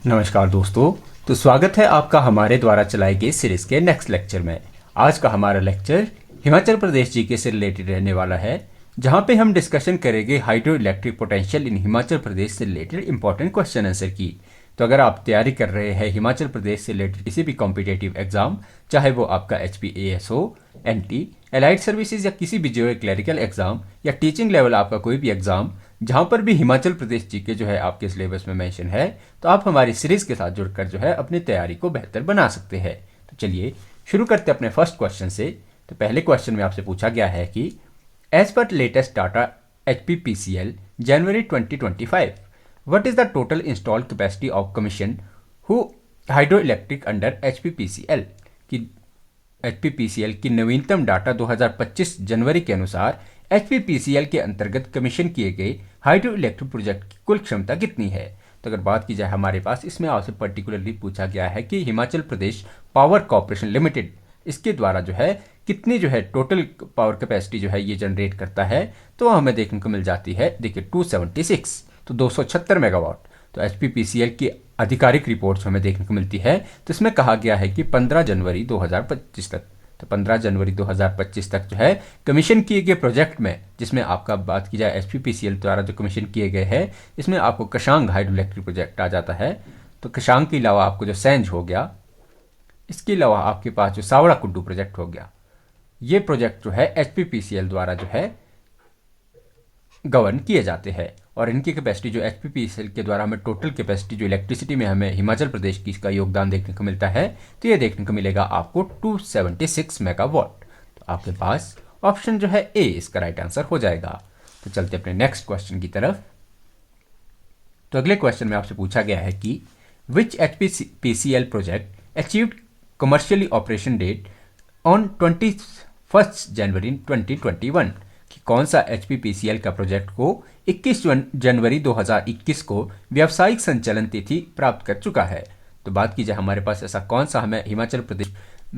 नमस्कार दोस्तों। तो स्वागत है आपका हमारे द्वारा चलाए गए सीरीज के नेक्स्ट लेक्चर में। आज का हमारा लेक्चर हिमाचल प्रदेश जीके से रिलेटेड रहने वाला है, जहां पे हम डिस्कशन करेंगे hydro electric potential in Himachal Pradesh से रिलेटेड इंपॉर्टेंट क्वेश्चन आंसर की। तो अगर आप तैयारी कर रहे हैं हिमाचल प्रदेश से रिलेटेड किसी भी कॉम्पिटेटिव एग्जाम, चाहे वो आपका HPAS हो, NT, एलाइड सर्विसेज या किसी भी जो क्लरिकल एग्जाम या टीचिंग लेवल आपका कोई भी एग्जाम जहां पर भी हिमाचल प्रदेश जीके जो है आपके सिलेबस में मेंशन है, तो आप हमारी सीरीज के साथ जुड़कर जो है अपनी तैयारी को बेहतर बना सकते हैं। तो चलिए शुरू करते हैं अपने फर्स्ट क्वेश्चन से। तो पहले क्वेश्चन में आपसे पूछा गया है कि एज पर latest data HPPCL January 2025 what is the total installed capacity of commission who hydro electric under HPPCL की HPPCL की नवीनतम डाटा 2025 जनवरी के अनुसार HPPCL के अंतर्गत कमीशन किए गए हाइड्रो इलेक्ट्रिक प्रोजेक्ट की कुल क्षमता कितनी है। तो अगर बात की जाए हमारे पास, इसमें आपसे पर्टिकुलरली पूछा गया है कि Himachal Pradesh power corporation limited इसके द्वारा जो है कितनी जो है टोटल पावर कैपेसिटी जो है ये जनरेट करता है। तो हमें देखने को मिल जाती है, देखिए 276, तो 276 मेगावाट। तो HPPCL की आधिकारिक रिपोर्ट्स हमें देखने को मिलती है। तो इसमें कहा गया है कि 15 जनवरी 2025 तक, तो 15 जनवरी 2025 तक जो है कमीशन किए गए प्रोजेक्ट में, जिसमें आपका बात की जाए HPPCL द्वारा जो कमीशन किए गए हैं, इसमें आपको कशांग हाइड्रो इलेक्ट्रिक प्रोजेक्ट आ जाता है। तो कशांग के अलावा आपको जो सेंज हो गया, इसके अलावा आपके पास जो सावड़ा कुड्डू प्रोजेक्ट हो गया, ये प्रोजेक्ट जो है HPPCL द्वारा जो है गवर्न किए जाते हैं। और इनकी कैपेसिटी जो HPPCL के द्वारा हमें टोटल कैपेसिटी जो इलेक्ट्रिसिटी में हमें हिमाचल प्रदेश की इसका योगदान देखने को मिलता है, तो ये देखने को मिलेगा आपको 276 मेगावाट। तो आपके पास ऑप्शन जो है ए इसका राइट आंसर हो जाएगा। तो चलते अपने नेक्स्ट क्वेश्चन की तरफ। तो अगले क्वेश्चन में आपसे पूछा गया है कि which HPPCL project achieved commercially operation date on 21 January 2021 कि कौन सा HPPCL का प्रोजेक्ट को 21 जनवरी 2021 को व्यावसायिक संचालन तिथि प्राप्त कर चुका है। तो बात की जाए हमारे पास ऐसा कौन सा हमें Himachal Pradesh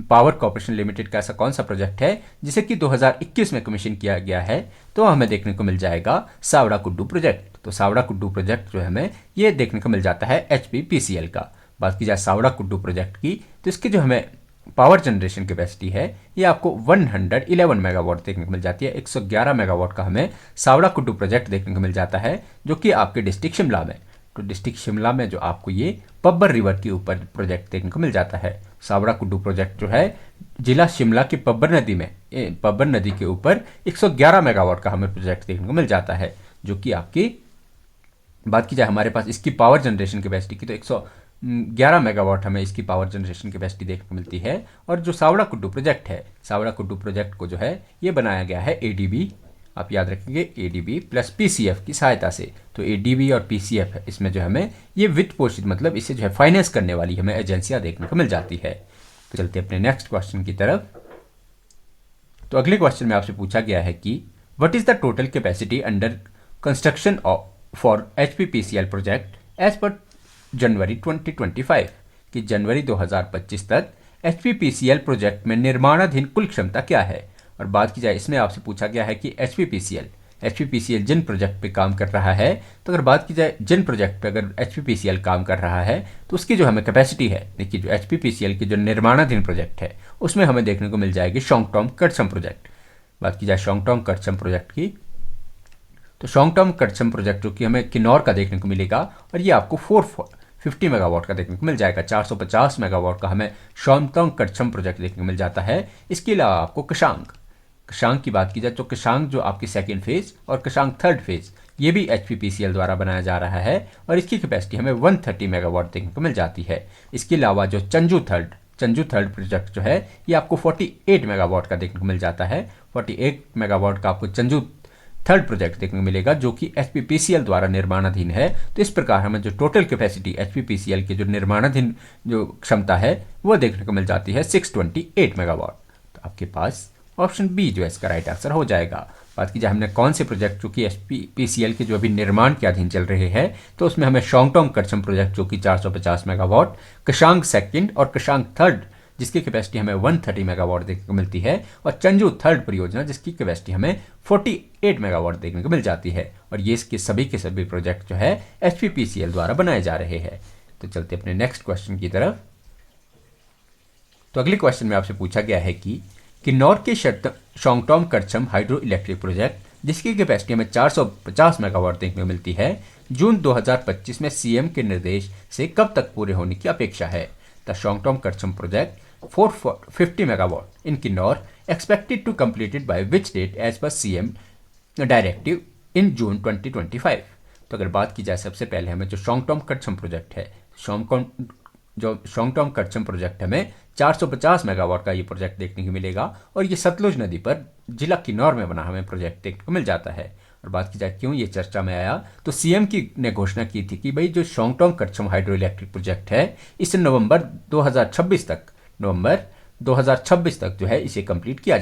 power corporation limited का ऐसा कौन सा प्रोजेक्ट है जिसे कि 2021 में कमीशन किया गया है, तो हमें देखने को मिल जाएगा सावड़ा कुड्डू प्रोजेक्ट। तो सावड़ा कुड्डू प्रोजेक्ट जो है हमें ये देखने को मिल जाता है HPPCL का। बात की जाए सावड़ा कुड्डू प्रोजेक्ट की, तो इसकी जो हमें पावर जनरेशन कैपेसिटी है ये आपको 111 मेगावाट देखने को मिल जाती है। 111 मेगावाट का हमें सावड़ा कुड्डू प्रोजेक्ट देखने को मिल जाता है, जो कि आपके डिस्ट्रिक्ट शिमला में, तो डिस्ट्रिक्ट शिमला में जो आपको ये पब्बर रिवर के ऊपर प्रोजेक्ट देखने को मिल जाता है। सावड़ा कुड्डू प्रोजेक्ट जो है जिला शिमला की पब्बर नदी में, पब्बर नदी के ऊपर 111 मेगावाट का हमें प्रोजेक्ट देखने को मिल जाता है, जो कि आपकी बात की जाए हमारे पास इसकी पावर जनरेशन कैपेसिटी की, तो 111 मेगावाट हमें इसकी पावर जनरेशन कैपेसिटी देखने को मिलती है। और जो सावड़ा कुड्डू प्रोजेक्ट है, सावड़ा कुड्डू प्रोजेक्ट को जो है ये बनाया गया है ADB, आप याद रखेंगे ADB प्लस PCF की सहायता से। तो ADB और PCF है, इसमें जो हमें ये वित्त पोषित, मतलब इसे जो है फाइनेंस करने वाली हमें एजेंसियां देखने को मिल जाती है। तो चलते अपने नेक्स्ट क्वेश्चन की तरफ। तो अगले क्वेश्चन में आपसे पूछा गया है कि what is the total capacity under construction for HPPCL project as पर जनवरी 2025 कि जनवरी 2025 तक HPPCL प्रोजेक्ट में निर्माणाधीन कुल क्षमता क्या है। और बात की जाए इसमें आपसे पूछा गया है कि HPPCL जिन प्रोजेक्ट पे काम कर रहा है, तो अगर बात की जाए जिन प्रोजेक्ट पे अगर HPPCL काम कर रहा है तो उसकी जो हमें कैपेसिटी है, देखिए जो HPPCL की जो निर्माणाधीन प्रोजेक्ट है उसमें हमें देखने को मिल जाएगी शोंगटोम कटसम प्रोजेक्ट। बात की जाए शोंगटोम कटसम प्रोजेक्ट की, तो शोंगटोम कटसम प्रोजेक्ट जो कि हमें किन्नौर का देखने को मिलेगा, और ये आपको 450 मेगावाट का देखने को मिल जाएगा। 450 मेगावाट का हमें शोंगटोम कटसम प्रोजेक्ट देखने को मिल जाता है। इसके अलावा आपको कशांग की बात की जाए तो कशांग जो आपकी सेकेंड फेज और कशांग थर्ड फेज, ये भी HPPCL द्वारा बनाया जा रहा है, और इसकी कैपेसिटी हमें 130 मेगावाट देखने को मिल जाती है। इसके अलावा जो चंजू थर्ड प्रोजेक्ट जो है ये आपको 48 मेगावाट का देखने को मिल जाता है। 48 मेगावाट का आपको चंजू थर्ड प्रोजेक्ट देखने को मिलेगा, जो कि HPPCL द्वारा निर्माणाधीन है। तो इस प्रकार हमें जो टोटल कैपेसिटी HPPCL की जो निर्माणाधीन जो क्षमता है वो देखने को मिल जाती है 628 मेगावाट। तो आपके पास ऑप्शन बी जो है इसका राइट आंसर हो जाएगा। बात की जाए हमने कौन से प्रोजेक्ट जो कि HPPCL के जो अभी निर्माण के अधीन चल रहे हैं, तो उसमें हमें शोंगटोम कटसम प्रोजेक्ट जो कि 450 मेगावाट, कशांग सेकंड और कशांग थर्ड जिसकी कैपेसिटी हमें 130 मेगावाट देखने को मिलती है, और चंजू थर्ड परियोजना जिसकी कैपेसिटी हमें 48 मेगावाट देखने को मिल जाती है। और ये इसके सभी के सभी प्रोजेक्ट जो है HPPCL द्वारा बनाए जा रहे हैं। तो चलते अपने नेक्स्ट क्वेश्चन की तरफ। तो अगले क्वेश्चन में आपसे पूछा गया है कि किन्नौर के शोंगटोम करछम हाइड्रो इलेक्ट्रिक प्रोजेक्ट जिसकी कैपेसिटी हमें 450 मेगावाट देखने को मिलती है, जून 2025 में सीएम के निर्देश से कब तक पूरे होने की अपेक्षा है। The Shongtong Karcham project 450 megawatt in Kinnaur expected to completed by which date as per CM directive in June 2025। तो अगर बात की जाए सबसे पहले हमें जो शोंगटोम करछम प्रोजेक्ट है, शोंगटोम करछम प्रोजेक्ट हमें 450 मेगावाट का ये प्रोजेक्ट देखने को मिलेगा और ये सतलुज नदी पर जिला किन्नौर में बना हमें प्रोजेक्ट देखने को मिल जाता है। और बात की जाए क्यों ये चर्चा में आया, तो सीएम की ने घोषणा की थी कि भाई जो शोंगटोम करछम हाइड्रो इलेक्ट्रिक प्रोजेक्ट है इसे नवंबर 2026 तक जो है इसे कंप्लीट किया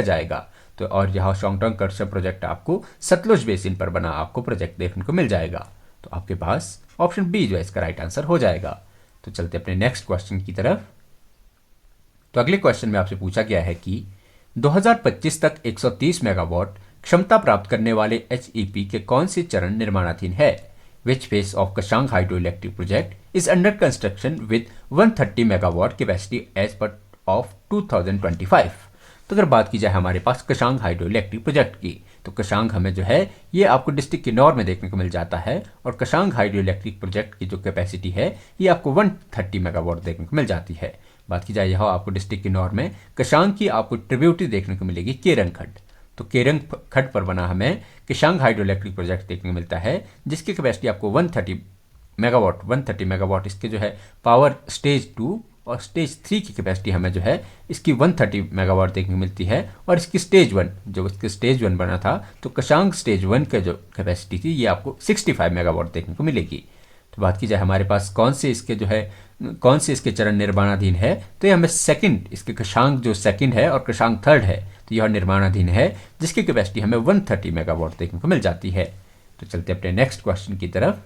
जाएगा। तो और यहाँ शोंगटोम करछम प्रोजेक्ट आपको सतलुज बेसिन पर बना आपको प्रोजेक्ट देखने को मिल जाएगा। तो आपके पास ऑप्शन बी जो है इसका राइट आंसर हो जाएगा। तो चलते अपने नेक्स्ट क्वेश्चन की तरफ। तो अगले क्वेश्चन में आपसे पूछा गया है कि 2025 तक 130 मेगावाट क्षमता प्राप्त करने वाले एचईपी के कौन से चरण निर्माणाधीन है। Which phase of Kashang hydro electric project is under construction with 130 megawatt capacity as पर ऑफ 2025। तो अगर बात की जाए हमारे पास कशांग हाइड्रो इलेक्ट्रिक प्रोजेक्ट की, तो कशांग हमें जो है ये आपको डिस्ट्रिक्ट किन्नौर में देखने को मिल जाता है और कशांग हाइड्रो इलेक्ट्रिक प्रोजेक्ट की जो कैपेसिटी है ये आपको 130 मेगावाट देखने को मिल जाती है। बात की जाए यहाँ आपको डिस्ट्रिक्ट किन्नौर में कशांग की आपको ट्रिब्यूटरी देखने को मिलेगी केरंग खड्ड। तो केरंग खड्ड पर बना हमें कशांग हाइड्रो इलेक्ट्रिक प्रोजेक्ट देखने को मिलता है जिसकी कैपेसिटी आपको 130 मेगावाट इसके जो है पावर स्टेज 2 और स्टेज 3 की कैपेसिटी हमें जो है इसकी 130 मेगावाट देखने को मिलती है। और इसकी स्टेज 1 जो इसके स्टेज 1 बना था तो कशांग स्टेज 1 का जो कैपेसिटी थी ये आपको 65 मेगावाट देखने को मिलेगी। तो बात की जाए हमारे पास कौन से इसके चरण निर्माणाधीन है, तो ये हमें सेकंड इसके कशांग जो सेकंड है और कशांग थर्ड है तो यह निर्माणाधीन है जिसकी कैपेसिटी हमें 130 मेगावाट देखने को मिल जाती है। तो चलते अपने नेक्स्ट क्वेश्चन की तरफ।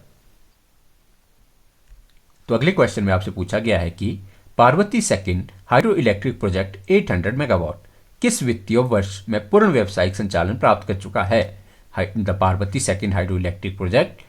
तो अगले क्वेश्चन में आपसे पूछा गया है कि Parvati second hydro electric project 800 megawatt किस वित्तीय वर्ष में पूर्ण व्यावसायिक संचालन प्राप्त कर चुका है। The Parbati second hydro electric project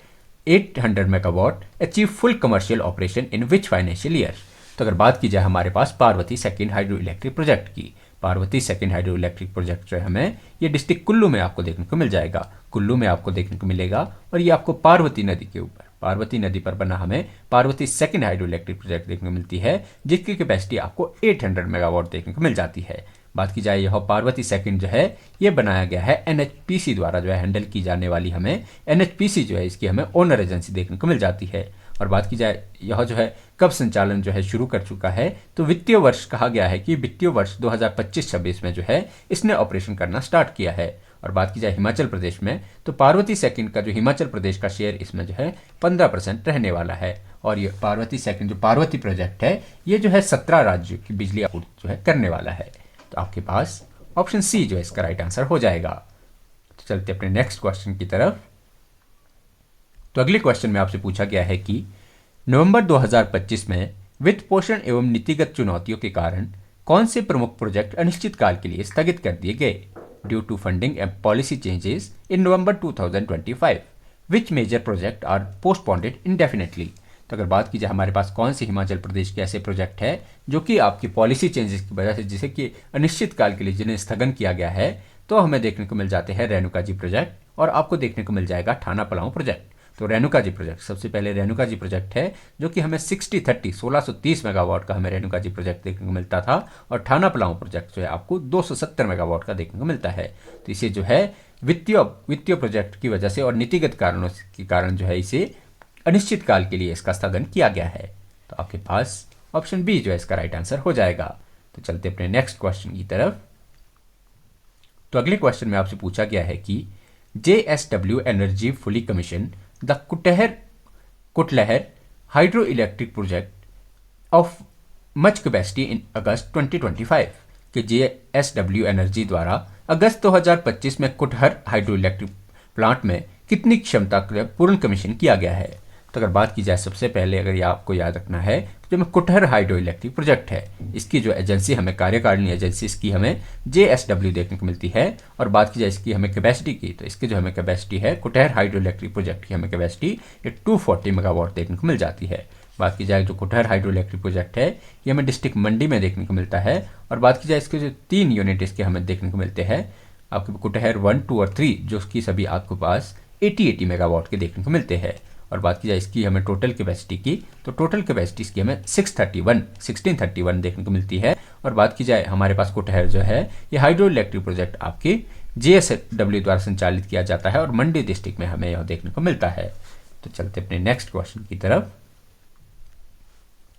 800 megawatt achieve full commercial operation in which financial year. तो अगर बात की जाए हमारे पास Parbati second hydro electric project की, Parbati second hydro electric project जो है हमें ये डिस्ट्रिक्ट कुल्लू में आपको देखने को मिल जाएगा, कुल्लू में आपको देखने को मिलेगा और ये आपको पार्वती नदी के ऊपर पार्वती नदी पर बना हमें Parvati second hydro electric project देखने को मिलती है जिसकी कैपेसिटी आपको 800 मेगावाट देखने को मिल जाती है। बात की जाए यह पार्वती सेकंड जो है ये बनाया गया है एनएचपीसी द्वारा जो है हैंडल की जाने वाली हमें एनएचपीसी जो है इसकी हमें ओनर एजेंसी देखने को मिल जाती है। और बात की जाए यह जो है कब संचालन जो है शुरू कर चुका है, तो वित्तीय वर्ष कहा गया है कि वित्तीय वर्ष 2025-26 में जो है इसने ऑपरेशन करना स्टार्ट किया है। और बात की जाए हिमाचल प्रदेश में, तो पार्वती सेकंड का जो हिमाचल प्रदेश का शेयर इसमें जो है 15% रहने वाला है। और ये पार्वती सेकंड जो पार्वती प्रोजेक्ट है ये जो है 17 राज्यों की बिजली आपूर्ति जो है करने वाला है। तो आपके पास ऑप्शन सी जो है इसका राइट आंसर हो जाएगा। तो चलते अपने नेक्स्ट क्वेश्चन की तरफ। तो अगले क्वेश्चन में आपसे पूछा गया है कि नवंबर 2025 में वित्त पोषण एवं नीतिगत चुनौतियों के कारण कौन से प्रमुख प्रोजेक्ट अनिश्चित काल के लिए स्थगित कर दिए गए। Due to funding and policy changes in November 2025 which major project are postponed indefinitely. तो अगर बात की जाए हमारे पास कौन से हिमाचल प्रदेश के ऐसे प्रोजेक्ट है जो कि आपकी पॉलिसी चेंजेस की वजह से जिसे कि अनिश्चित काल के लिए जिन्हें स्थगन किया गया है, तो हमें देखने को मिल जाते हैं रेणुका जी प्रोजेक्ट और आपको देखने को मिल जाएगा ठाना पलाऊ प्रोजेक्ट। तो रेणुका जी प्रोजेक्ट सबसे पहले रेणुका जी प्रोजेक्ट है जो कि हमें 1630 मेगावाट का हमें रेणुका जी प्रोजेक्ट देखने को मिलता था और ठाना पलाऊ प्रोजेक्ट जो है आपको 270 मेगावाट का देखने को मिलता है। तो इसे जो है वित्तीय प्रोजेक्ट की वजह से और नीतिगत कारणों के कारण जो है इसे अनिश्चित काल के लिए इसका स्थगन किया गया है। तो आपके पास ऑप्शन बी जो है इसका राइट आंसर हो जाएगा। तो चलते अपने नेक्स्ट क्वेश्चन की तरफ। तो अगले क्वेश्चन में आपसे पूछा गया है कि JSW energy fully commission the Kutehr hydro electric project of much capacity in August 2025 के JSW एनर्जी द्वारा अगस्त 2025 में कुटहर हाइड्रो इलेक्ट्रिक प्लांट में कितनी क्षमता का पूर्ण कमीशन किया गया है। तो अगर बात की जाए सबसे पहले अगर ये आपको याद रखना है जो में कुटहर हाइड्रो इलेक्ट्रिक प्रोजेक्ट है इसकी जो एजेंसी हमें कार्यकारिणी एजेंसी इसकी हमें JSW देखने को मिलती है। और बात की जाए इसकी हमें कैपेसिटी की, तो इसकी जो हमें कैपेसिटी है कुटहर हाइड्रो इलेक्ट्रिक प्रोजेक्ट की हमें कैपेसिटी 240 मेगावाट देखने को मिल जाती है। बात की जाए जो कुटहर हाइड्रो इलेक्ट्रिक प्रोजेक्ट है ये हमें डिस्ट्रिक्ट मंडी में देखने को मिलता है। और बात की जाए इसके जो 3 यूनिट इसके हमें देखने को मिलते हैं आपके कुटहर 1, 2 और 3, जो कि सभी आपके पास 80 मेगावाट के देखने को मिलते हैं। और बात की जाए इसकी हमें टोटल कैपेसिटी की, तो टोटल कैपेसिटी इसकी हमें 1631 देखने को मिलती है। और बात की जाए हमारे पास कुटहर जो है ये हाइड्रो इलेक्ट्रिक प्रोजेक्ट आपकी JSW द्वारा संचालित किया जाता है और मंडी डिस्ट्रिक्ट में हमें यह देखने को मिलता है। तो चलते अपने नेक्स्ट क्वेश्चन की तरफ।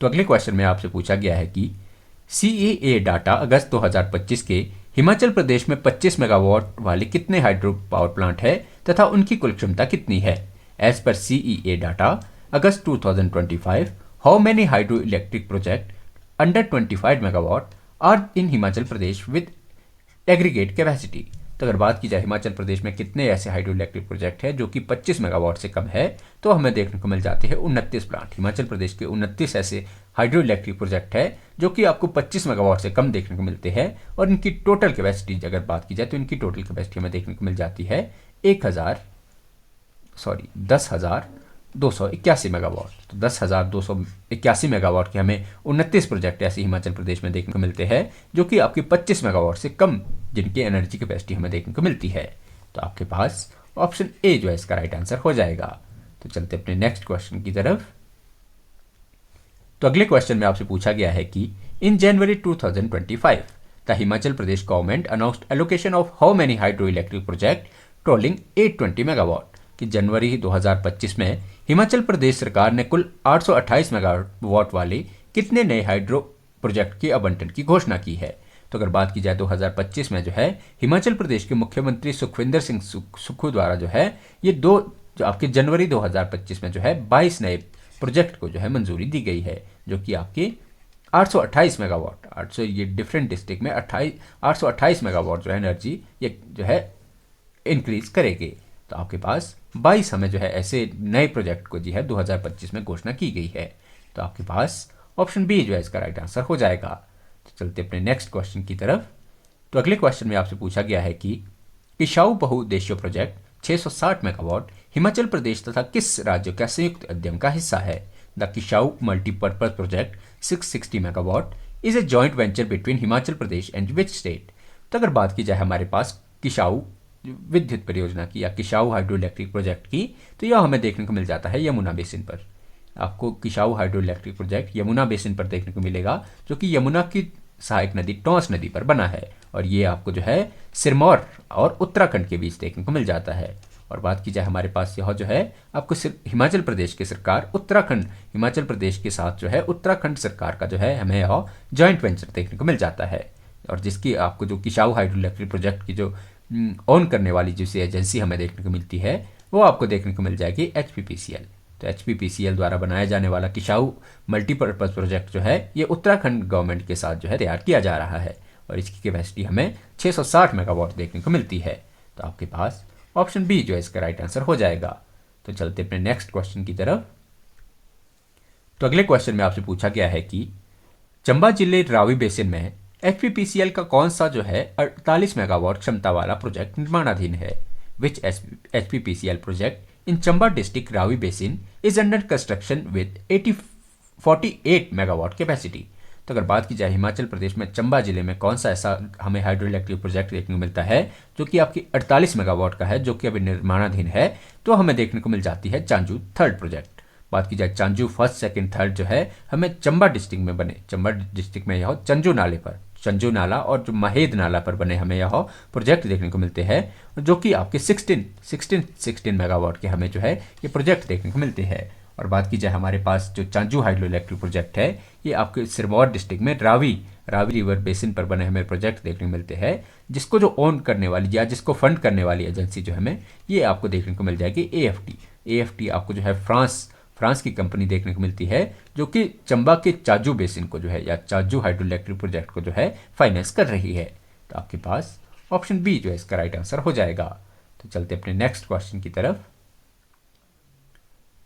तो अगले क्वेश्चन में आपसे पूछा गया है कि CEA डाटा अगस्त 2025 के हिमाचल प्रदेश में 25 मेगावाट वाले कितने हाइड्रो पावर प्लांट है तथा उनकी कुल क्षमता कितनी है। एज पर CEA data August 2025 how many hydro electric project under 25 megawatt are in Himachal Pradesh with aggregate capacity. तो अगर बात की जाए हिमाचल प्रदेश में कितने ऐसे हाइड्रो इलेक्ट्रिक प्रोजेक्ट है जो कि 25 मेगावाट से कम है, तो हमें देखने को मिल जाते हैं 29 प्लांट। हिमाचल प्रदेश के 29 ऐसे हाइड्रो इलेक्ट्रिक प्रोजेक्ट है जो कि आपको 25 मेगावाट से कम देखने को मिलते हैं और इनकी टोटल कैपेसिटी अगर बात की जाए तो इनकी टोटल कैपेसिटी हमें देखने को मिल जाती है 10,281 मेगावाट। तो 10,281 मेगावाट के हमें 29 प्रोजेक्ट ऐसे हिमाचल प्रदेश में देखने को मिलते हैं जो कि आपकी 25 मेगावाट से कम जिनकी एनर्जी कैपेसिटी हमें देखने को मिलती है। तो आपके पास ऑप्शन ए जो है इसका राइट आंसर हो जाएगा। तो चलते अपने नेक्स्ट क्वेश्चन की तरफ। तो अगले क्वेश्चन में आपसे पूछा गया है कि इन जनवरी 2025 the Himachal Pradesh government announced allocation of how many hydro electric project totalling 820 megawatt. कि जनवरी 2025 में हिमाचल प्रदेश सरकार ने कुल 828 मेगावाट वाले कितने नए हाइड्रो प्रोजेक्ट के आवंटन की घोषणा की है। तो अगर बात की जाए 2025 में जो है हिमाचल प्रदेश के मुख्यमंत्री सुखविंदर सिंह सुक्खू द्वारा जो है ये जो आपके जनवरी 2025 में जो है 22 नए प्रोजेक्ट को जो है मंजूरी दी गई है जो कि आपके 828 मेगावाट 800 ये डिफरेंट डिस्ट्रिक्ट में 828 मेगावाट जो है एनर्जी ये जो है इंक्रीज करेगी। तो आपके पास 22 हमें जो है ऐसे नए प्रोजेक्ट को जी है 2025 में घोषणा की गई है। तो आपके पास ऑप्शन बी जो है इसका राइट आंसर हो जाएगा। तो चलते अपने नेक्स्ट क्वेश्चन की तरफ। तो अगले क्वेश्चन में आपसे पूछा गया है कि किशाऊ बहुउद्देश्य प्रोजेक्ट 660 मेगावाट हिमाचल प्रदेश तथा किस राज्य का संयुक्त उद्यम का हिस्सा है। The Kishau multipurpose project 660 megawatt is a joint venture between Himachal Pradesh and which state. तो अगर बात की जाए हमारे पास किशाऊ विद्युत परियोजना की या किशाऊ हाइड्रो इलेक्ट्रिक प्रोजेक्ट की, तो यह हमें देखने को मिल जाता है यमुना बेसिन पर। आपको Kishau hydro electric project Yamuna basin पर देखने को मिलेगा जो कि यमुना की सहायक नदी टॉस नदी पर बना है और ये आपको जो है सिरमौर और उत्तराखंड के बीच देखने को मिल जाता है। और बात की जाए हमारे पास यह जो है आपको हिमाचल प्रदेश की सरकार उत्तराखंड हिमाचल प्रदेश के साथ जो है उत्तराखंड सरकार का जो है हमें यह जॉइंट वेंचर देखने को मिल जाता है और जिसकी आपको जो किशाऊ हाइड्रो इलेक्ट्रिक प्रोजेक्ट की जो ऑन करने वाली जिस एजेंसी हमें देखने को मिलती है वो आपको देखने को मिल जाएगी HPPCL। तो HPPCL द्वारा बनाया जाने वाला किशाऊ मल्टीपर्पज प्रोजेक्ट जो है ये उत्तराखंड गवर्नमेंट के साथ जो है तैयार किया जा रहा है और इसकी कैपेसिटी हमें 660 मेगावाट देखने को मिलती है। तो आपके पास ऑप्शन बी जो है इसका राइट आंसर हो जाएगा। तो चलते अपने नेक्स्ट क्वेश्चन की तरफ। तो अगले क्वेश्चन में आपसे पूछा गया है कि चंबा जिले रावी बेसिन में HPPCL का कौन सा जो है 48 मेगावाट क्षमता वाला प्रोजेक्ट निर्माणाधीन है। विच HPPCL project in Chamba district Ravi basin is under construction with 48 megawatt capacity. तो अगर बात की जाए हिमाचल प्रदेश में चंबा जिले में कौन सा ऐसा हमें हाइड्रो इलेक्ट्रिक प्रोजेक्ट देखने को मिलता है जो कि आपकी 48 मेगावाट का है जो कि अभी निर्माणाधीन है, तो हमें देखने को मिल जाती है चांजू थर्ड प्रोजेक्ट। बात की जाए चांजू फर्स्ट सेकंड थर्ड जो है हमें चंबा डिस्ट्रिक्ट में बने चंबा डिस्ट्रिक्ट में यह चंजू नाले पर चंजू नाला और जो महेद नाला पर बने हमें यह प्रोजेक्ट देखने को मिलते हैं जो कि आपके 16 मेगावाट के हमें जो है ये प्रोजेक्ट देखने को मिलते हैं। और बात की जाए हमारे पास जो चांजू हाइड्रो इलेक्ट्रिक प्रोजेक्ट है ये आपके सिरमौर डिस्ट्रिक्ट में रावी रिवर बेसिन पर बने हमें प्रोजेक्ट देखने को मिलते हैं जिसको जो ओन करने वाली या जिसको फंड करने वाली एजेंसी जो हमें ये आपको देखने को मिल जाएगी AFT आपको जो है फ्रांस की कंपनी देखने को मिलती है जो कि चंबा के चाजू बेसिन को जो है या चाजू हाइड्रो इलेक्ट्रिक प्रोजेक्ट को जो है फाइनेंस कर रही है। तो आपके पास ऑप्शन बी जो है इसका राइट आंसर हो जाएगा। तो चलते अपने नेक्स्ट क्वेश्चन की तरफ।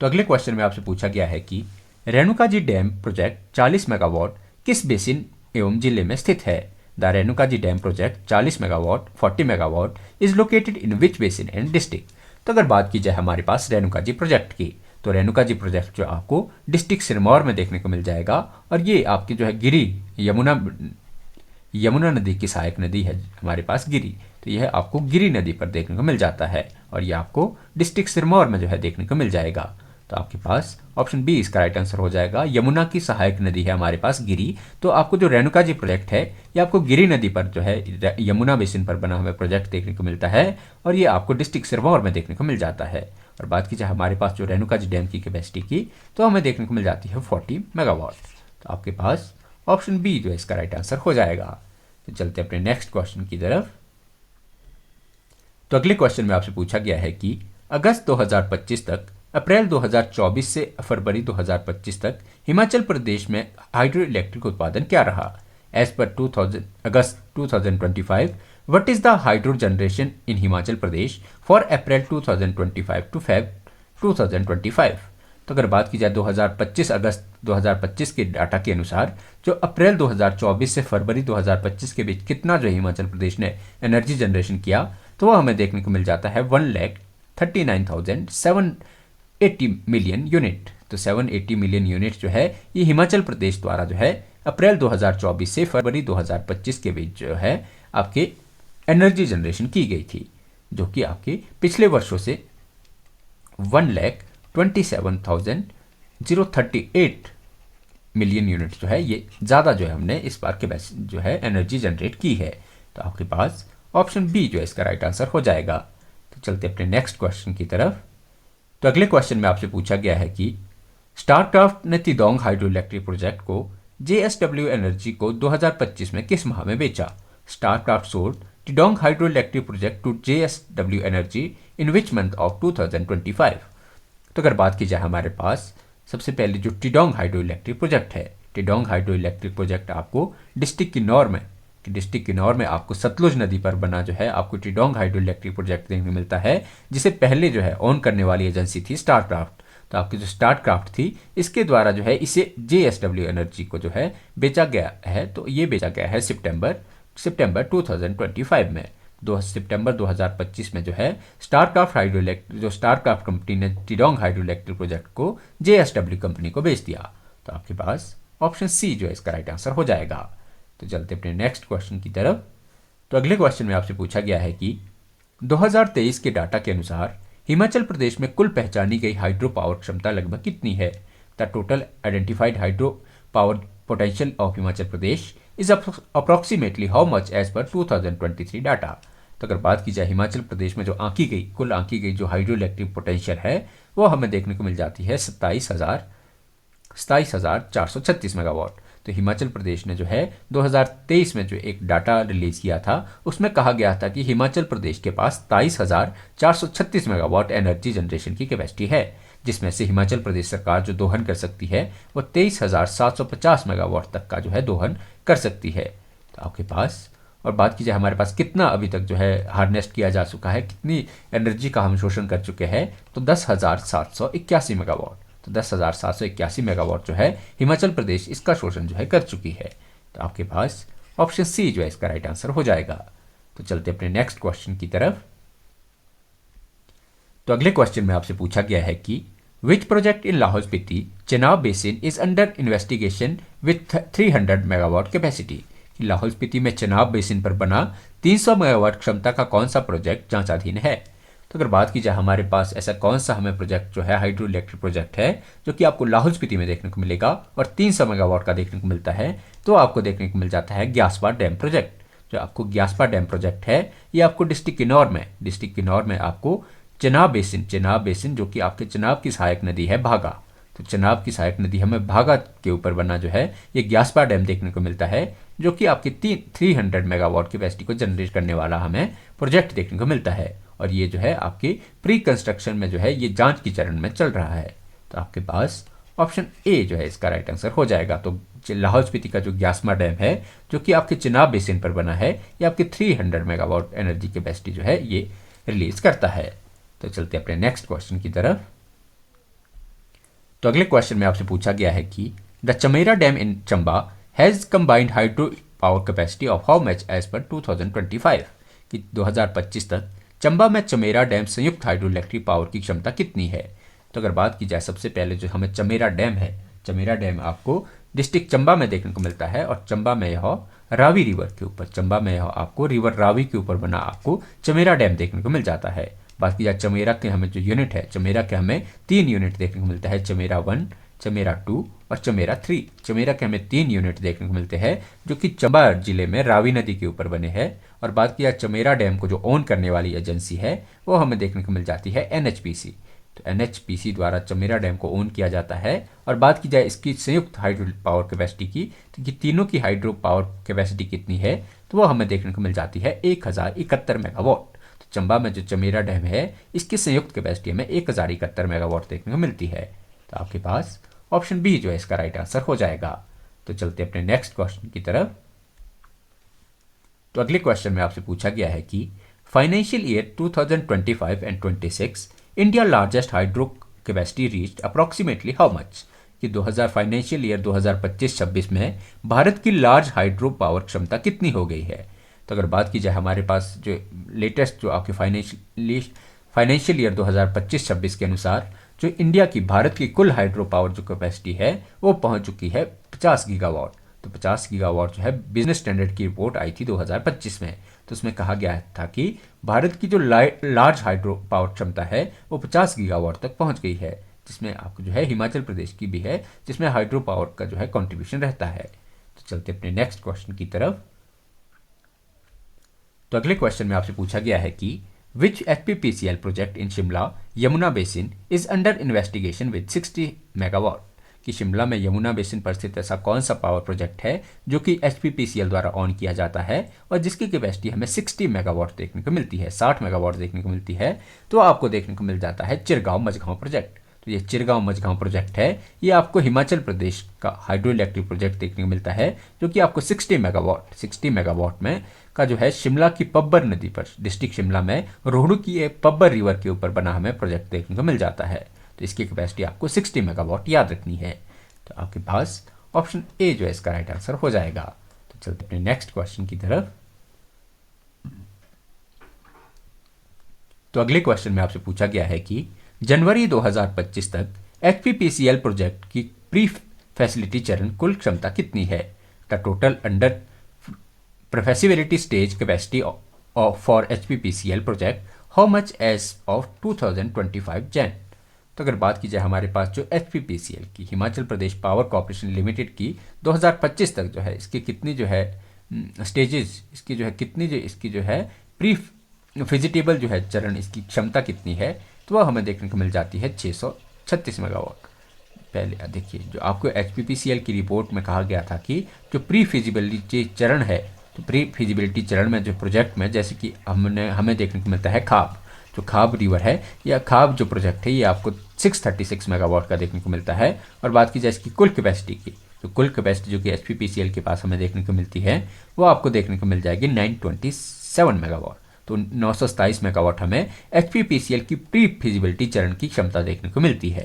तो अगले क्वेश्चन में आपसे पूछा गया है कि Renuka ji dam project 40 megawatt किस बेसिन एवं जिले में स्थित है। The Renuka ji dam project 40 megawatt 40 megawatt is located in which basin and district. तो अगर बात की जाए हमारे पास रेणुका जी प्रोजेक्ट की, तो रेणुका जी प्रोजेक्ट जो आपको डिस्ट्रिक्ट सिरमौर में देखने को मिल जाएगा, और ये आपकी जो है गिरी यमुना नदी की सहायक नदी है हमारे पास गिरी, तो यह आपको गिरी नदी पर देखने को मिल जाता है, और ये आपको डिस्ट्रिक्ट सिरमौर में जो है देखने को मिल जाएगा। तो आपके पास ऑप्शन बी इसका राइट आंसर हो जाएगा। यमुना की सहायक नदी है हमारे पास गिरी, तो आपको जो रेणुका जी प्रोजेक्ट है ये आपको गिरी नदी पर जो है यमुना बेसिन पर बना हुआ प्रोजेक्ट देखने को मिलता है, और ये आपको डिस्ट्रिक्ट सिरमौर में देखने को मिल जाता है। और बात की जाए हमारे पास जो रेणुका जी डैम की कैपेसिटी की, तो हमें देखने को मिल जाती है 40 मेगावाट। तो आपके पास ऑप्शन बी जो है इसका राइट आंसर हो जाएगा। तो चलते अपने नेक्स्ट क्वेश्चन की तरफ। तो अगले क्वेश्चन में आपसे पूछा गया है कि अगस्त 2025 तक, अप्रैल 2024 से फरवरी 2025 तक हिमाचल प्रदेश में हाइड्रो इलेक्ट्रिक उत्पादन क्या रहा? एज पर August 2025, what is the hydro generation in Himachal Pradesh for April 2025 to Feb 2025? तो अगर बात की जाए 2025 अगस्त 2025 के डाटा के अनुसार, जो अप्रैल 2024 से फरवरी 2025 के बीच कितना जो हिमाचल प्रदेश ने एनर्जी जनरेशन किया, तो वह हमें देखने को मिल जाता है 1,39,780 मिलियन यूनिट। तो 780 मिलियन यूनिट जो है ये हिमाचल प्रदेश द्वारा जो है अप्रैल 2024 से फरवरी 2025 के बीच जो है आपके एनर्जी जनरेशन की गई थी, जो कि आपके पिछले वर्षों से 1,27,038 मिलियन यूनिट जो है ये ज़्यादा जो है हमने इस बार के जो है एनर्जी जनरेट की है। तो आपके पास ऑप्शन बी जो है इसका राइट आंसर हो जाएगा। तो चलते अपने नेक्स्ट क्वेश्चन की तरफ। तो अगले क्वेश्चन में आपसे पूछा गया है कि स्टारक्राफ्ट ने तिदोंग हाइड्रो इलेक्ट्रिक प्रोजेक्ट को JSW एनर्जी को 2025 में किस माह में बेचा? Statkraft sold Tidong hydro electric project to JSW energy in which month of 2025? तो अगर बात की जाए हमारे पास सबसे पहले जो तिदोंग हाइड्रो इलेक्ट्रिक प्रोजेक्ट है, तिदोंग हाइड्रो इलेक्ट्रिक प्रोजेक्ट आपको डिस्ट्रिक्ट किन्नौर में आपको सतलुज नदी पर बना जो है आपको तिदोंग हाइड्रो इलेक्ट्रिक प्रोजेक्ट देखने को मिलता है, जिसे पहले जो है ऑन करने वाली एजेंसी थी स्टारक्राफ्ट। तो आपकी जो स्टारक्राफ्ट थी इसके द्वारा जो है इसे JSW एनर्जी को जो है बेचा गया है। तो ये बेचा गया है सितंबर 2025 में। 2 सितंबर 2025 में जो है स्टारक्राफ्ट कंपनी ने तिदोंग हाइड्रो इलेक्ट्रिक प्रोजेक्ट को JSW कंपनी को बेच दिया। तो आपके पास ऑप्शन सी जो है इसका राइट आंसर हो जाएगा। तो चलते अपने नेक्स्ट क्वेश्चन की तरफ। तो अगले क्वेश्चन में आपसे पूछा गया है कि 2023 के डाटा के अनुसार हिमाचल प्रदेश में कुल पहचानी गई हाइड्रो पावर क्षमता लगभग कितनी है? The total identified hydro power potential of Himachal Pradesh is approximately how much as पर 2023 डाटा? तो अगर बात की जाए हिमाचल प्रदेश में जो कुल आंकी गई जो हाइड्रो इलेक्ट्रिक पोटेंशियल है वो हमें देखने को मिल जाती है 27,436 मेगावाट। तो हिमाचल प्रदेश ने जो है 2023 में जो एक डाटा रिलीज किया था उसमें कहा गया था कि हिमाचल प्रदेश के पास 27,436 मेगावाट एनर्जी जनरेशन की कैपेसिटी है, जिसमें से हिमाचल प्रदेश सरकार जो दोहन कर सकती है वो 23,750 मेगावाट तक का जो है दोहन कर सकती है। तो आपके पास और बात की जाए हमारे पास कितना अभी तक जो है हार्नेस्ट किया जा चुका है, कितनी एनर्जी का हम शोषण कर चुके हैं, तो 10,781 मेगावाट। तो 10,781 मेगावाट जो है हिमाचल प्रदेश इसका शोषण जो है कर चुकी है। तो आपके पास ऑप्शन सी जो है इसका राइट आंसर हो जाएगा। तो चलते अपने नेक्स्ट क्वेश्चन की तरफ। तो अगले क्वेश्चन में आपसे पूछा गया है कि which project in Lahaul Spiti Chenab basin is under investigation with 300 megawatt capacity? Lahaul Spiti में चेनाब बेसिन पर बना 300 मेगावाट क्षमता का कौन सा प्रोजेक्ट जांचाधीन है? तो अगर बात की जाए हमारे पास ऐसा कौन सा हमें प्रोजेक्ट जो है हाइड्रो इलेक्ट्रिक प्रोजेक्ट है जो कि आपको लाहौल स्पीति में देखने को मिलेगा और 300 मेगावाट का देखने को मिलता है, तो आपको देखने को मिल जाता है ग्यासपा डैम प्रोजेक्ट। जो आपको ग्यासपा डैम प्रोजेक्ट है ये आपको डिस्ट्रिक्ट किन्नौर में आपको चेनाब बेसिन जो कि आपके चेनाब की सहायक नदी है भागा, तो चेनाब की सहायक नदी हमें भागा के ऊपर बना जो है ये ग्यासपा डैम देखने को मिलता है, जो कि आपकी 300 मेगावाट कैपेसिटी को जनरेट करने वाला हमें प्रोजेक्ट देखने को मिलता है। और ये जो है आपके प्री कंस्ट्रक्शन में जो है ये जांच की चरण में चल रहा है। तो आपके पास ऑप्शन ए जो है इसका राइट आंसर हो जाएगा। तो लाहौल स्पीति का जो ग्यासपा डैम है जो कि आपके चेनाब बेसिन पर बना है ये आपकी 300 मेगावाट एनर्जी कैपेसिटी जो है ये रिलीज करता है। तो चलते अपने नेक्स्ट क्वेश्चन की तरफ। तो अगले क्वेश्चन में आपसे पूछा गया है कि the Chamera dam in Chamba has combined hydro power capacity of how much as पर 2025? कि 2025 तक चंबा में चमेरा डैम संयुक्त हाइड्रो इलेक्ट्रिक पावर की क्षमता कितनी है? तो अगर बात की जाए सबसे पहले जो हमें चमेरा डैम है, चमेरा डैम आपको डिस्ट्रिक्ट चंबा में देखने को मिलता है और चंबा में यह रावी रिवर के ऊपर, चंबा में यह आपको रिवर रावी के ऊपर बना आपको चमेरा डैम देखने को मिल जाता है। बात की जाए चमेरा के हमें जो यूनिट है, चमेरा के हमें 3 यूनिट देखने को मिलता है, चमेरा 1, चमेरा 2 और चमेरा 3। चमेरा के हमें 3 यूनिट देखने को मिलते हैं जो कि चंबा जिले में रावी नदी के ऊपर बने हैं। और बात किया चमेरा डैम को जो ओन करने वाली एजेंसी है वो हमें देखने को मिल जाती है एनएचपीसी। तो एनएचपीसी द्वारा चमेरा डैम को ओन किया जाता है। और बात की जाए इसकी संयुक्त हाइड्रो पावर कैपेसिटी की, तो ये तीनों की हाइड्रो पावर कैपेसिटी कितनी है, तो वो हमें देखने को मिल जाती है 1071 मेगावाट। तो चंबा में जो चमेरा डैम है इसकी संयुक्त कैपेसिटी हमें 1071 मेगावाट देखने को मिलती है। तो आपके पास ऑप्शन बी जो है इसका राइट आंसर हो जाएगा। तो चलते अपने नेक्स्ट क्वेश्चन की तरफ। तो अगले क्वेश्चन में आपसे पूछा गया है कि financial year 2025 and 26 India largest hydro capacity reached approximately how much, कि 2000 फाइनेंशियल ईयर 2025-26 में भारत की लार्ज हाइड्रो पावर क्षमता कितनी हो गई है। तो अगर बात की जाए हमारे पास जो लेटेस्ट जो आपके फाइनेंशियल ईयर 2025-26 के अनुसार जो इंडिया की भारत की कुल हाइड्रो पावर जो कैपेसिटी है वो पहुंच चुकी है 50 गीगावाट। तो 50 गीगावाट जो है बिजनेस स्टैंडर्ड की रिपोर्ट आई थी 2025 में, तो उसमें कहा गया था कि भारत की जो लार्ज हाइड्रो पावर क्षमता है वो 50 गीगावाट तक पहुंच गई है, जिसमें आपको जो है हिमाचल प्रदेश की भी है जिसमें हाइड्रो पावर का जो है कंट्रीब्यूशन रहता है। तो चलते अपने नेक्स्ट क्वेश्चन की तरफ। तो अगले क्वेश्चन में आपसे पूछा गया है कि which HPPCL project in Shimla Yamuna basin is under investigation with 60 megawatt, कि शिमला में यमुना बेसिन पर स्थित ऐसा कौन सा पावर प्रोजेक्ट है जो कि HPPCL द्वारा ऑन किया जाता है और जिसकी कैपेसिटी हमें 60 मेगावाट देखने को मिलती है, 60 मेगावाट देखने को मिलती है। तो आपको देखने को मिल जाता है चिरगांव मझगांव प्रोजेक्ट। तो ये चिरगांव मझगांव प्रोजेक्ट है, ये आपको हिमाचल प्रदेश का हाइड्रो इलेक्ट्रिक प्रोजेक्ट देखने को मिलता है जो कि आपको 60 मेगावाट में का जो है शिमला की पब्बर नदी पर, डिस्ट्रिक्ट शिमला में रोहड़ू की पब्बर रिवर के ऊपर बना हमें प्रोजेक्ट देखने को मिल जाता है। तो इसकी कैपेसिटी आपको 60 मेगावाट याद रखनी है। तो आपके पास ऑप्शन ए जो है इसका राइट आंसर हो जाएगा। तो चलते अपने नेक्स्ट क्वेश्चन की तरफ। तो अगले क्वेश्चन में आपसे पूछा गया है कि जनवरी 2025 तक HPPCL प्रोजेक्ट की प्री फैसिलिटी चरण कुल क्षमता कितनी है, the total under prefeasibility stage capacity for HPPCL project how much as of 2025 Jan. तो अगर बात की जाए हमारे पास जो HPPCL की Himachal Pradesh power corporation limited की 2025 तक जो है इसकी कितनी जो है स्टेजेस, इसकी जो है कितनी जो इसकी जो है प्री फिजिटेबल जो है चरण, इसकी क्षमता कितनी है, तो वह हमें देखने को मिल जाती है 636 मेगावाट। पहले देखिए जो आपको HPPCL की रिपोर्ट में कहा गया था कि जो प्री फिजिबिलिटी चरण है, तो प्री फिजिबिलिटी चरण में जो प्रोजेक्ट में जैसे कि हमें देखने को मिलता है खाब, जो खाब रिवर है या खाब जो प्रोजेक्ट है ये आपको 636 मेगावाट का देखने को मिलता है। और बात की जाए इसकी कुल कैपेसिटी की, तो कुल कैपेसिटी जो कि HPPCL के पास हमें देखने को मिलती है वो आपको देखने को मिल जाएगी 927 मेगावाट। तो 927 मेगावाट हमें HPPCL की प्री फिजिबिलिटी चरण की क्षमता देखने को मिलती है।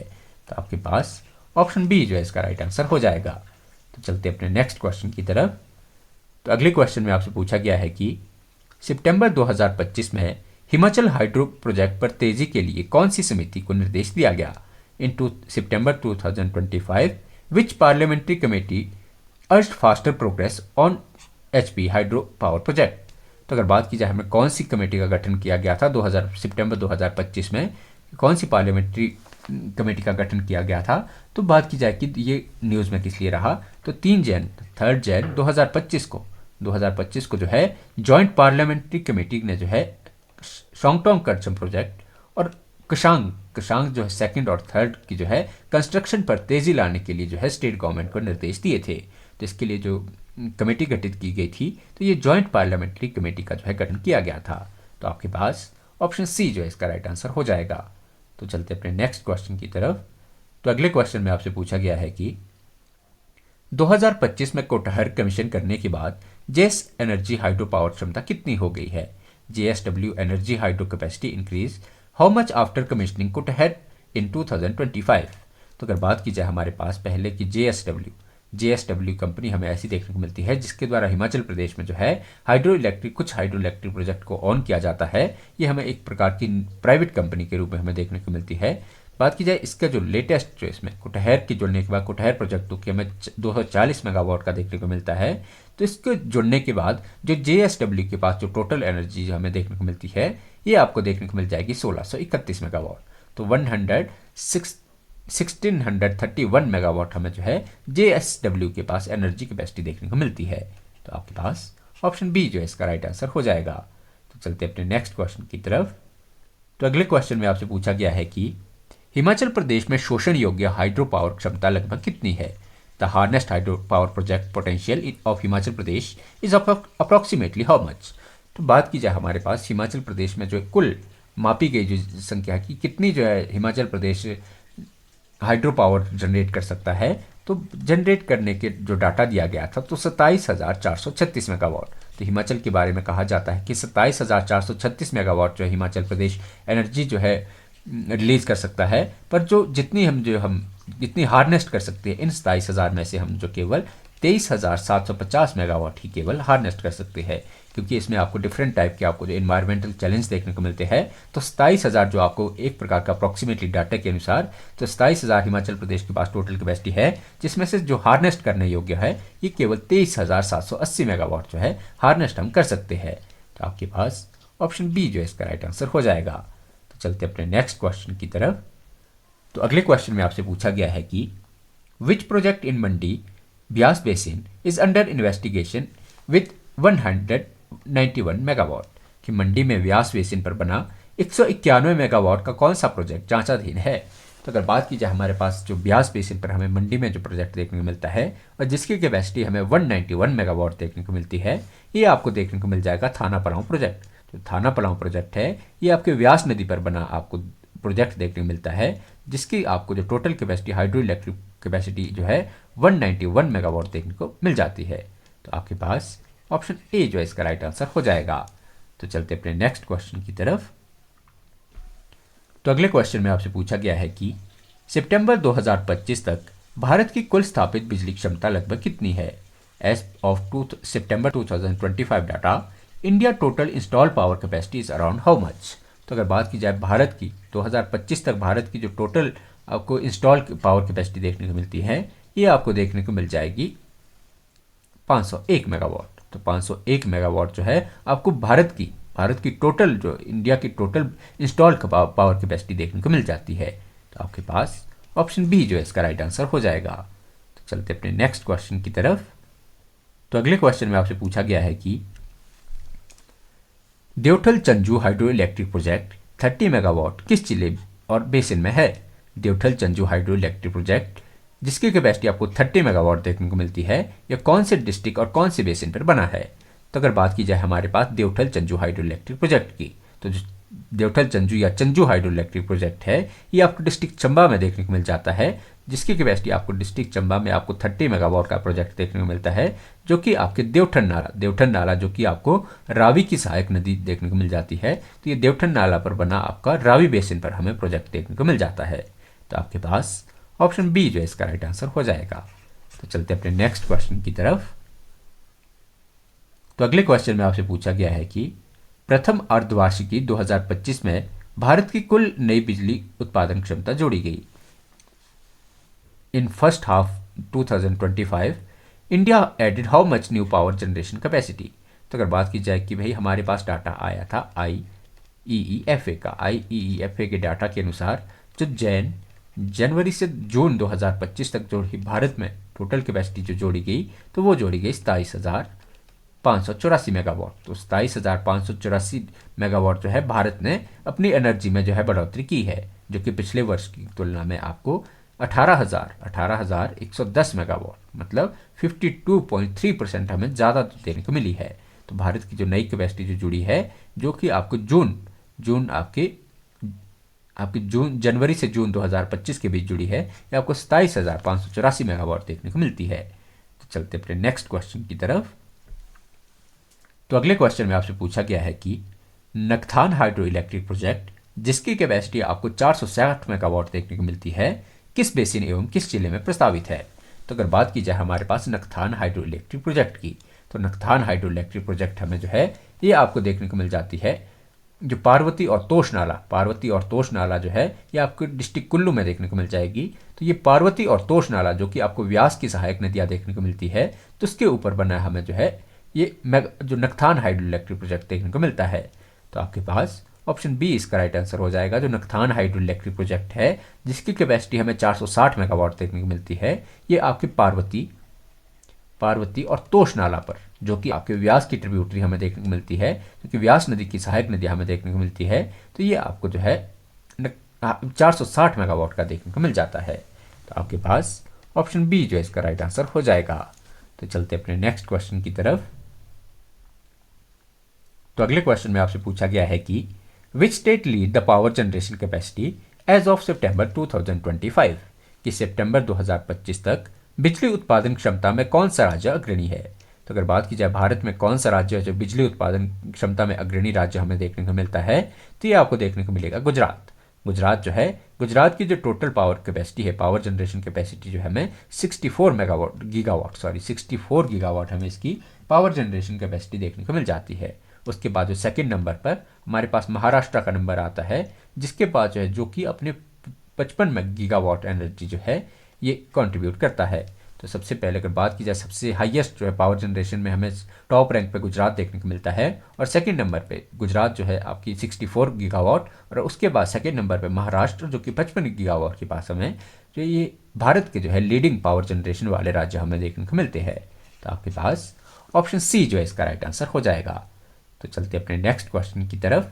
तो आपके पास ऑप्शन बी जो है इसका राइट आंसर हो जाएगा। तो चलते अपने नेक्स्ट क्वेश्चन की तरफ। तो अगले क्वेश्चन में आपसे पूछा गया है कि सितंबर 2025 में हिमाचल हाइड्रो प्रोजेक्ट पर तेजी के लिए कौन सी समिति को निर्देश दिया गया। In September 2025 which parliamentary committee urged faster progress on HP hydro power project. तो अगर बात की जाए हमें कौन सी कमेटी का गठन किया गया था सितंबर 2025 में, कौन सी पार्लियामेंट्री कमेटी का गठन किया गया था, तो बात की जाए कि ये न्यूज़ में किस लिए रहा, तो 3 जैन 2025 को जो है जॉइंट पार्लियामेंट्री कमेटी ने जो है शोंगटोंग करचम प्रोजेक्ट और कशांग जो है सेकंड और थर्ड की जो है कंस्ट्रक्शन पर तेजी लाने के लिए जो है स्टेट गवर्नमेंट को निर्देश दिए थे। तो इसके लिए जो कमेटी गठित की गई थी तो ये जॉइंट पार्लियामेंट्री कमेटी का जो है गठन किया गया था। तो आपके पास ऑप्शन सी जो है इसका राइट आंसर हो जाएगा। तो चलते अपने नेक्स्ट क्वेश्चन की तरफ। तो अगले क्वेश्चन में आपसे पूछा गया है कि 2025 में कोटहर कमीशन करने के बाद जेएस एनर्जी हाइड्रो पावर क्षमता कितनी हो गई है। JSW energy hydro capacity increase how much after commissioning Kutehr in 2025। तो अगर बात की जाए हमारे पास पहले की JSW कंपनी हमें ऐसी देखने को मिलती है जिसके द्वारा हिमाचल प्रदेश में जो है कुछ हाइड्रो इलेक्ट्रिक प्रोजेक्ट को ऑन किया जाता है। ये हमें एक प्रकार की प्राइवेट कंपनी के रूप में हमें देखने को मिलती है। बात की जाए इसका जो लेटेस्ट जो इसमें कुटहर की जुड़ने के बाद कुटहर प्रोजेक्ट की हमें 240 मेगावाट का देखने को मिलता है। तो इसको जुड़ने के बाद जो JSW के पास जो टोटल एनर्जी हमें देखने को मिलती है ये आपको देखने को मिल जाएगी 1631 मेगावाट। तो 1631 मेगावाट हमें जो है JSW के पास एनर्जी कैपेसिटी देखने को मिलती है। तो आपके पास ऑप्शन बी जो है इसका राइट आंसर हो जाएगा। तो चलते अपने नेक्स्ट क्वेश्चन की तरफ। तो अगले क्वेश्चन में आपसे पूछा गया है कि हिमाचल प्रदेश में शोषण योग्य हाइड्रो पावर क्षमता लगभग कितनी है। The harness hydro power project potential of Himachal Pradesh is approximately how much. तो बात की जाए हमारे पास हिमाचल प्रदेश में जो कुल मापी गई जो संख्या की कितनी जो है हिमाचल प्रदेश हाइड्रो पावर जनरेट कर सकता है, तो जनरेट करने के जो डाटा दिया गया था तो 27,436 मेगावाट। तो हिमाचल के बारे में कहा जाता है कि 27,436 मेगावाट जो हिमाचल प्रदेश एनर्जी जो है रिलीज कर सकता है। पर जो जितनी हार्नेस्ट कर सकते हैं इन 27,000 में से हम जो केवल 23,750 मेगावाट ही केवल हार्नेस्ट कर सकते हैं, क्योंकि इसमें आपको डिफरेंट टाइप के आपको जो इन्वायरमेंटल चैलेंज देखने को मिलते हैं। तो 27,000 जो आपको एक प्रकार का अप्रॉक्सीमेटली डाटा के अनुसार तो 27,000 हिमाचल प्रदेश के पास टोटल कैपेसिटी है, जिसमें से जो हार्नेस्ट करने योग्य है ये केवल 23,780 मेगावाट जो है हार्नेस्ट हम कर सकते हैं। तो आपके पास ऑप्शन बी जो है इसका राइट आंसर हो जाएगा। तो चलते अपने नेक्स्ट क्वेश्चन की तरफ। तो अगले क्वेश्चन में आपसे पूछा गया है कि which project in Mandi Beas basin is under investigation with 191 megawatt. कि मंडी में व्यास बेसिन पर बना 191 मेगावाट का कौन सा प्रोजेक्ट जांचाधीन है। तो अगर बात की जाए हमारे पास जो ब्यास बेसिन पर हमें मंडी में जो प्रोजेक्ट देखने को मिलता है और जिसकी कैपेसिटी हमें 191 मेगावाट देखने को मिलती है, ये आपको देखने को मिल जाएगा थाना पलाऊ प्रोजेक्ट। जो थाना पलाऊ प्रोजेक्ट है ये आपके व्यास नदी पर बना आपको प्रोजेक्ट देखने को मिलता है, जिसकी आपको जो total capacity hydro electric capacity जो है 191 मेगावाट देखने को मिल जाती है। तो आपके पास ऑप्शन ए जो है इसका राइट आंसर हो जाएगा। तो चलते अपने नेक्स्ट क्वेश्चन की तरफ। तो अगले क्वेश्चन में आपसे पूछा गया है कि सितंबर 2025 तक भारत की कुल स्थापित बिजली क्षमता लगभग कितनी है। As of September 2025 data India total install power capacity is around how much. तो अगर बात की जाए भारत की 2025 तक भारत की जो टोटल आपको इंस्टॉल पावर कैपेसिटी देखने को मिलती है ये आपको देखने को मिल जाएगी 501 मेगावाट। तो 501 मेगावाट जो है आपको भारत की टोटल जो इंडिया की टोटल इंस्टॉल पावर कैपेसिटी देखने को मिल जाती है। तो आपके पास ऑप्शन बी जो है इसका राइट आंसर हो जाएगा। तो चलते अपने नेक्स्ट क्वेश्चन की तरफ। तो अगले क्वेश्चन में आपसे पूछा गया है कि देवठल चंजू हाइड्रो इलेक्ट्रिक प्रोजेक्ट 30 मेगावाट किस जिले और बेसिन में है। देवठल चंजू हाइड्रो इलेक्ट्रिक प्रोजेक्ट जिसकी कैपेसिटी आपको 30 मेगावाट देखने को मिलती है, यह कौन से डिस्ट्रिक्ट और कौन से बेसिन पर बना है। तो अगर बात की जाए हमारे पास देवठल चंजू हाइड्रो इलेक्ट्रिक प्रोजेक्ट की, तो जो देवठल चंजू या चंजू हाइड्रो इलेक्ट्रिक प्रोजेक्ट है ये आपको डिस्ट्रिक्ट चंबा में देखने को मिल जाता है, जिसकी कैपेसिटी आपको डिस्ट्रिक्ट चंबा में आपको 30 मेगावाट का प्रोजेक्ट देखने को मिलता है, जो कि आपके देवठन नाला जो कि आपको रावी की सहायक नदी देखने को मिल जाती है। तो ये देवठन नाला पर बना आपका रावी बेसिन पर हमें प्रोजेक्ट देखने को मिल जाता है। तो आपके पास ऑप्शन बी जो है इसका राइट आंसर हो जाएगा। तो चलते अपने नेक्स्ट क्वेश्चन की तरफ। तो अगले क्वेश्चन में आपसे पूछा गया है कि प्रथम अर्धवार्षिकी 2025 में भारत की कुल नई बिजली उत्पादन क्षमता जोड़ी गई। In first half 2025 India added how much new power generation capacity. तो अगर बात की जाए कि भाई हमारे पास डाटा आया था IEEFA के डाटा के अनुसार जो जनवरी से जून 2025 तक जो भारत में टोटल कैपेसिटी जो जोड़ी गई तो वो जोड़ी गई 27,584 मेगावाट। तो 27,584 मेगावाट जो है भारत ने अपनी एनर्जी में जो है बढ़ोतरी की है, जो कि पिछले वर्ष की तुलना में आपको 18,110 मेगावाट मतलब 52.3% हमें ज़्यादा देने को मिली है। तो भारत की जो नई कैपेसिटी जो जुड़ी है जो कि आपको जनवरी से जून 2025 के बीच जुड़ी है, ये आपको 27,584 मेगावाट देखने को मिलती है। तो चलते अपने नेक्स्ट क्वेश्चन की तरफ। तो अगले क्वेश्चन में आपसे पूछा गया है कि नखथान हाइड्रो इलेक्ट्रिक प्रोजेक्ट जिसकी कैपेसिटी आपको 460 मेगावाट देखने को मिलती है किस बेसिन एवं किस जिले में प्रस्तावित है। तो अगर बात की जाए हमारे पास नखथान हाइड्रो इलेक्ट्रिक प्रोजेक्ट की, तो नखथान हाइड्रो इलेक्ट्रिक प्रोजेक्ट हमें जो है ये आपको देखने को मिल जाती है जो पार्वती और तोश नाला जो है ये आपको डिस्ट्रिक्ट कुल्लू में देखने को मिल जाएगी। तो ये पार्वती और तोश नाला जो कि आपको व्यास की सहायक नदियाँ देखने को मिलती है, तो उसके ऊपर बना हमें जो है ये जो नखथान हाइड्रो इलेक्ट्रिक प्रोजेक्ट देखने को मिलता है। तो आपके पास ऑप्शन बी इसका राइट आंसर हो जाएगा। जो नखथान हाइड्रो इलेक्ट्रिक प्रोजेक्ट है जिसकी कैपेसिटी हमें 460 मेगावाट देखने को मिलती है, ये आपके पार्वती और तोश नाला पर, जो कि आपके व्यास की ट्रिब्यूटरी हमें देखने को मिलती है, क्योंकि व्यास नदी की सहायक नदी हमें देखने को मिलती है। तो ये आपको जो है 460 मेगावाट का देखने को मिल जाता है। तो आपके पास ऑप्शन बी जो है इसका राइट आंसर हो जाएगा। तो चलते अपने नेक्स्ट क्वेश्चन की तरफ। तो अगले क्वेश्चन में आपसे पूछा गया है कि which state lead the power generation capacity as of September 2025, कि सितंबर 2025 तक बिजली उत्पादन क्षमता में कौन सा राज्य अग्रणी है। तो अगर बात की जाए भारत में कौन सा राज्य है जो बिजली उत्पादन क्षमता में अग्रणी राज्य हमें देखने को मिलता है, तो ये आपको देखने को मिलेगा गुजरात। गुजरात जो है, गुजरात की जो टोटल पावर कैपेसिटी है, पावर जनरेशन कैपेसिटी जो है हमें 64 गीगावाट हमें इसकी पावर जनरेशन कैपेसिटी देखने को मिल जाती है। उसके बाद जो सेकंड नंबर पर हमारे पास महाराष्ट्र का नंबर आता है, जिसके पास जो है जो कि अपने 55 गीगावाट एनर्जी जो है ये कंट्रीब्यूट करता है। तो सबसे पहले अगर बात की जाए सबसे हाईएस्ट जो है पावर जनरेशन में हमें टॉप रैंक पे गुजरात देखने को मिलता है, और सेकंड नंबर पे गुजरात जो है आपकी 64 गीगावाट, और उसके बाद सेकंड नंबर पे महाराष्ट्र जो कि 55 गीगावाट के पास हमें, जो ये भारत के जो है लीडिंग पावर जनरेशन वाले राज्य हमें देखने को मिलते हैं। तो आपके पास ऑप्शन सी जो है इसका राइट आंसर हो जाएगा। तो चलते अपने नेक्स्ट क्वेश्चन की तरफ।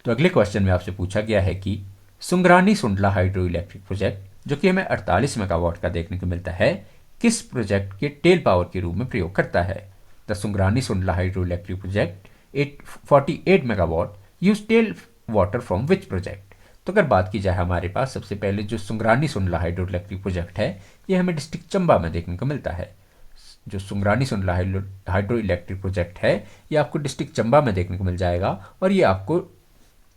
तो अगले क्वेश्चन में आपसे पूछा गया है कि सुंगरानी सुंडला हाइड्रो इलेक्ट्रिक प्रोजेक्ट जो कि हमें 48 मेगावाट का देखने को मिलता है, किस प्रोजेक्ट के टेल पावर के रूप में प्रयोग करता है। The Sungrani Sundla hydro electric project 48 megawatt use tail water from which project. तो अगर बात की जाए हमारे पास सबसे पहले जो सुंगरानी सुंडला हाइड्रो इलेक्ट्रिक प्रोजेक्ट है ये हमें डिस्ट्रिक्ट चंबा में देखने को मिलता है। जो सुंगरानी सुंडला हाइड्रो इलेक्ट्रिक प्रोजेक्ट है ये आपको डिस्ट्रिक्ट चंबा में देखने को मिल जाएगा, और ये आपको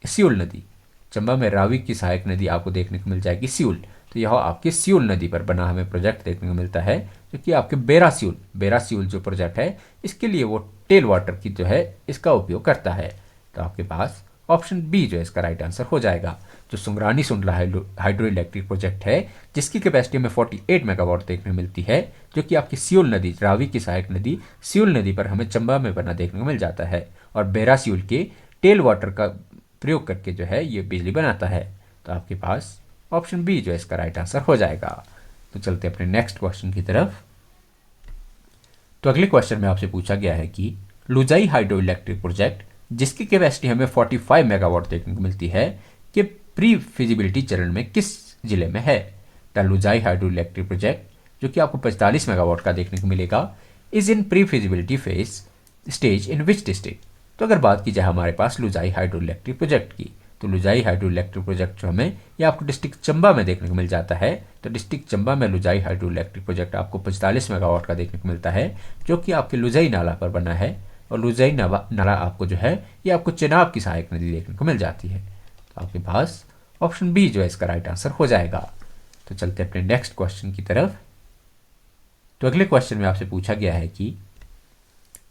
सियूल नदी, चंबा में रावी की सहायक नदी आपको देखने को मिल जाएगी सियूल। तो यह आपके सियूल नदी पर बना हमें प्रोजेक्ट देखने को मिलता है, जो कि आपके बेरा सियूल जो प्रोजेक्ट है इसके लिए वो टेल वाटर की जो है इसका उपयोग करता है। तो आपके पास ऑप्शन बी जो है इसका राइट आंसर हो जाएगा। जो सुंगरानी सुंडला हाइड्रो इलेक्ट्रिक प्रोजेक्ट है जिसकी कैपेसिटी में 48 मेगावाट देखने को मिलती है, जो कि आपकी सियूल नदी, रावी की सहायक नदी सियूल नदी पर हमें चंबा में बना देखने को मिल जाता है, और बेरा सियूल के टेल वाटर का प्रयोग करके जो है ये बिजली बनाता है। तो आपके पास ऑप्शन बी जो है इसका राइट आंसर हो जाएगा। तो चलते अपने नेक्स्ट क्वेश्चन की तरफ। तो अगले क्वेश्चन में आपसे पूछा गया है कि लुजाई हाइड्रो इलेक्ट्रिक प्रोजेक्ट जिसकी कैपेसिटी हमें 45 मेगावाट देखने को मिलती है कि प्री फिजिबिलिटी चरण में किस जिले में है। द लुजाई हाइड्रो इलेक्ट्रिक प्रोजेक्ट जो कि आपको 45 मेगावाट का देखने को मिलेगा is in pre feasibility phase stage in which district. तो अगर बात की जाए हमारे पास लुजाई हाइड्रो इलेक्ट्रिक प्रोजेक्ट की, तो लुजाई हाइड्रो इलेक्ट्रिक प्रोजेक्ट जो हमें ये आपको डिस्ट्रिक्ट चंबा में देखने को मिल जाता है। तो डिस्ट्रिक्ट चंबा में लुजाई हाइड्रो इलेक्ट्रिक प्रोजेक्ट आपको 45 मेगावाट का देखने को मिलता है, जो कि आपके लुजाई नाला पर बना है, और लुजाई नाला आपको जो है ये आपको चेनाब की सहायक नदी देखने को मिल जाती है। तो आपके पास ऑप्शन बी जो है इसका राइट आंसर हो जाएगा। तो चलते अपने नेक्स्ट क्वेश्चन की तरफ। तो अगले क्वेश्चन में आपसे पूछा गया है कि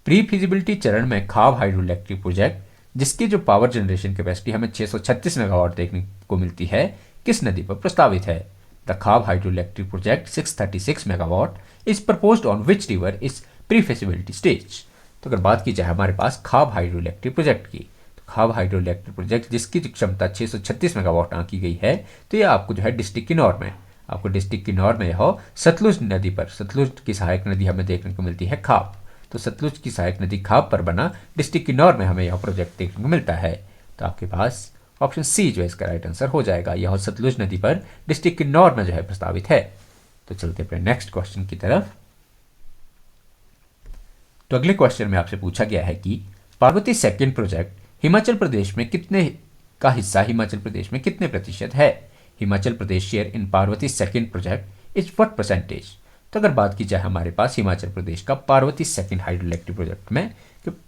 प्री फिजिबिलिटी चरण में खाब हाइड्रो इलेक्ट्रिक प्रोजेक्ट जिसकी जो पावर जनरेशन कैपेसिटी हमें 636 मेगावाट देखने को मिलती है किस नदी पर प्रस्तावित है। द खाब hydro electric project 636 megawatt is proposed on which river is pre feasibility stage. तो अगर बात की जाए हमारे पास खाब हाइड्रो इलेक्ट्रिक प्रोजेक्ट की, तो खाब हाइड्रो इलेक्ट्रिक प्रोजेक्ट जिसकी क्षमता 636 मेगावाट आंकी गई है, तो ये आपको जो है डिस्ट्रिक्ट किन्नौर में, आपको डिस्ट्रिक्ट किन्नौर में यह सतलुज नदी पर, सतलुज की सहायक नदी हमें देखने को मिलती है खाब। तो सतलुज की सहायक नदी खाब पर बना डिस्ट्रिक्ट किन्नौर में हमें यह प्रोजेक्ट देखने को मिलता है। तो आपके पास ऑप्शन सी जो है इसका राइट आंसर हो जाएगा। यह सतलुज नदी पर डिस्ट्रिक्ट किन्नौर में जो है प्रस्तावित है। तो चलते अपने नेक्स्ट क्वेश्चन की तरफ। तो अगले क्वेश्चन में आपसे पूछा गया है कि पार्वती सेकंड प्रोजेक्ट हिमाचल प्रदेश में कितने का हिस्सा हिमाचल प्रदेश में कितने प्रतिशत है। Himachal Pradesh share in Parbati second project is what percentage. तो अगर बात की जाए हमारे पास हिमाचल प्रदेश का Parbati second hydro electric project में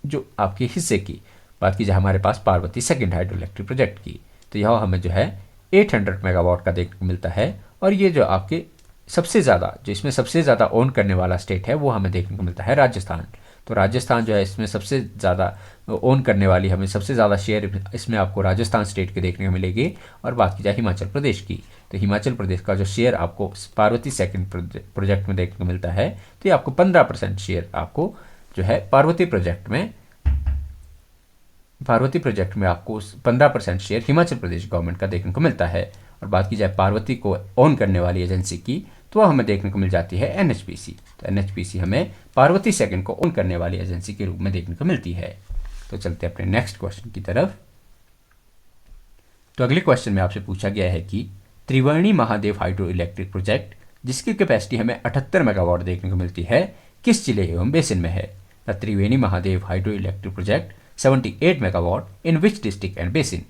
जो आपके हिस्से की बात की जाए हमारे पास Parbati second hydro electric project की, तो यह हमें जो है 800 मेगावाट का देखने को मिलता है, और ये जो आपके सबसे ज़्यादा जो इसमें सबसे ज़्यादा ओन करने वाला स्टेट है वो हमें देखने को मिलता है राजस्थान। तो राजस्थान जो है इसमें सबसे ज़्यादा ओन करने वाली, हमें सबसे ज़्यादा शेयर इसमें आपको राजस्थान स्टेट के देखने को मिलेगी। और बात की जाए हिमाचल प्रदेश की, तो हिमाचल प्रदेश का जो शेयर आपको पार्वती सेकंड प्रोजेक्ट में देखने को मिलता है, तो ये आपको 15% शेयर आपको जो है पार्वती प्रोजेक्ट में आपको 15% शेयर हिमाचल प्रदेश गवर्नमेंट का देखने को मिलता है। और बात की जाए पार्वती को ओन करने वाली एजेंसी की, तो वह हमें देखने को मिल जाती है एनएचपीसी। तो एनएचपीसी हमें पार्वती सेकंड को ओन करने वाली एजेंसी के रूप में देखने को मिलती है। तो चलते अपने नेक्स्ट क्वेश्चन की तरफ। तो अगले क्वेश्चन में आपसे पूछा गया है कि त्रिवेणी महादेव हाइड्रो इलेक्ट्रिक प्रोजेक्ट जिसकी कैपेसिटी हमें 78 मेगावाट देखने को मिलती है, किस जिले एवं बेसिन में है? The Triveni Mahadev hydro electric project 78 megawatt in which district and basin?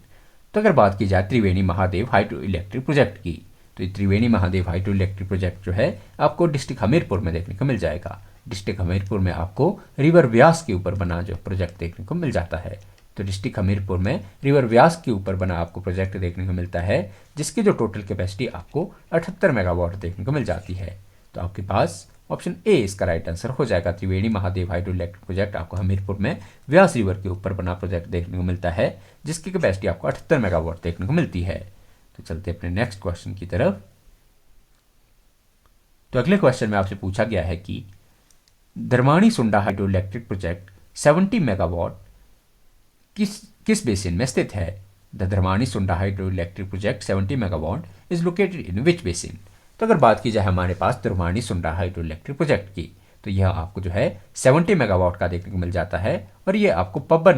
तो अगर बात की जाए त्रिवेणी महादेव हाइड्रो इलेक्ट्रिक प्रोजेक्ट की, तो ये त्रिवेणी महादेव हाइड्रो इलेक्ट्रिक प्रोजेक्ट जो है आपको डिस्ट्रिक्ट हमीरपुर में देखने को मिल जाएगा। डिस्ट्रिक्ट हमीरपुर में आपको रिवर व्यास के ऊपर बना जो प्रोजेक्ट देखने को मिल जाता है। तो डिस्ट्रिक्ट हमीरपुर में रिवर व्यास के ऊपर बना आपको प्रोजेक्ट देखने को मिलता है, जिसकी जो टोटल कैपेसिटी आपको 78 मेगावाट देखने को मिल जाती है। तो आपके पास ऑप्शन ए इसका राइट आंसर हो जाएगा। त्रिवेणी महादेव हाइड्रो इलेक्ट्रिक प्रोजेक्ट आपको हमीरपुर में व्यास रिवर के ऊपर बना प्रोजेक्ट देखने को मिलता है, जिसकी कैपेसिटी आपको 78 मेगावाट देखने को मिलती है। तो चलते अपने नेक्स्ट क्वेश्चन की तरफ। तो अगले क्वेश्चन में आपसे पूछा गया है कि धर्माणी सुंडा हाइड्रो इलेक्ट्रिक प्रोजेक्ट 70 मेगावाट किस बेसिन में स्थित है? द धर्माणी सुंडा hydro electric project 70 megawatt is located in which basin? तो अगर बात की जाए हमारे पास धर्माणी सुंडा हाइड्रो इलेक्ट्रिक प्रोजेक्ट की, तो यह आपको जो है 70 मेगावाट का देखने को मिल जाता है। और ये आपको पब्बर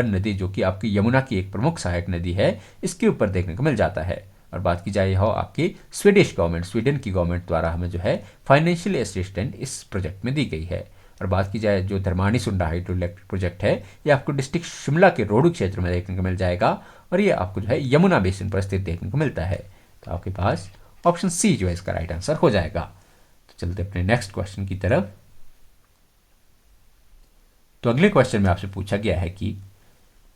नदी जो कि आपकी यमुना की एक प्रमुख सहायक नदी है, इसके ऊपर देखने को मिल जाता है। और बात की जाए यह आपकी स्वीडन की गवर्नमेंट द्वारा हमें जो है फाइनेंशियल असिस्टेंट इस प्रोजेक्ट में दी गई है। और बात की जाए जो धर्माणी सुंडा हाइड्रो इलेक्ट्रिक प्रोजेक्ट है, ये आपको डिस्ट्रिक्ट शिमला के रोहडू क्षेत्र में देखने को मिल जाएगा। और ये आपको जो है यमुना बेसिन पर स्थित देखने को मिलता है। तो आपके पास ऑप्शन सी जो है इसका राइट आंसर हो जाएगा। तो चलते अपने नेक्स्ट क्वेश्चन की तरफ। तो अगले क्वेश्चन में आपसे पूछा गया है कि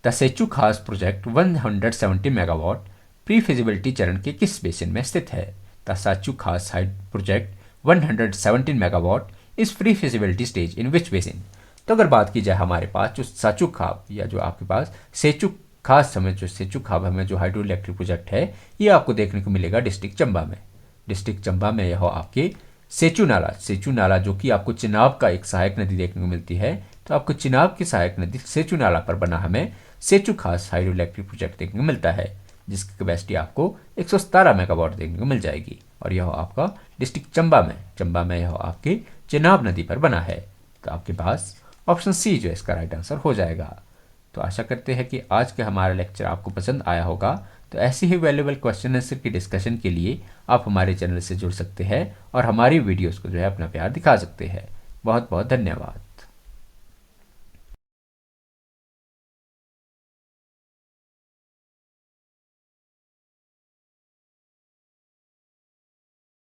द सेचू खास प्रोजेक्ट 170 मेगावाट प्री फिजिबिलिटी चरण के किस बेसिन में स्थित है? द सेचू खास हाइड प्रोजेक्ट 117 मेगावाट इस pre feasibility stage in which basin? तो अगर बात की जाए हमारे पास जो साचू खाब या जो आपके पास सेचू खास समय जो सेचू खाब हमें जो हाइड्रो इलेक्ट्रिक प्रोजेक्ट है, ये आपको देखने को मिलेगा डिस्ट्रिक्ट चंबा में। डिस्ट्रिक्ट चंबा में यह आपके सेचू नाला जो कि आपको चिनाब का एक सहायक नदी देखने को मिलती है, तो आपको चिनाब की सहायक नदी सेचू नाला पर बना हमें सेचू खास हाइड्रो इलेक्ट्रिक प्रोजेक्ट देखने को मिलता है, जिसकी कैपेसिटी आपको 117 मेगावाट देखने को मिल जाएगी। और यह आपका डिस्ट्रिक्ट चंबा में यह आपके चिनाब नदी पर बना है। तो आपके पास ऑप्शन सी जो इसका राइट आंसर हो जाएगा। तो आशा करते हैं कि आज का हमारा लेक्चर आपको पसंद आया होगा। तो ऐसी ही वैल्यूएबल क्वेश्चन आंसर की डिस्कशन के लिए आप हमारे चैनल से जुड़ सकते हैं और हमारी वीडियोस को जो है अपना प्यार दिखा सकते हैं। बहुत बहुत धन्यवाद।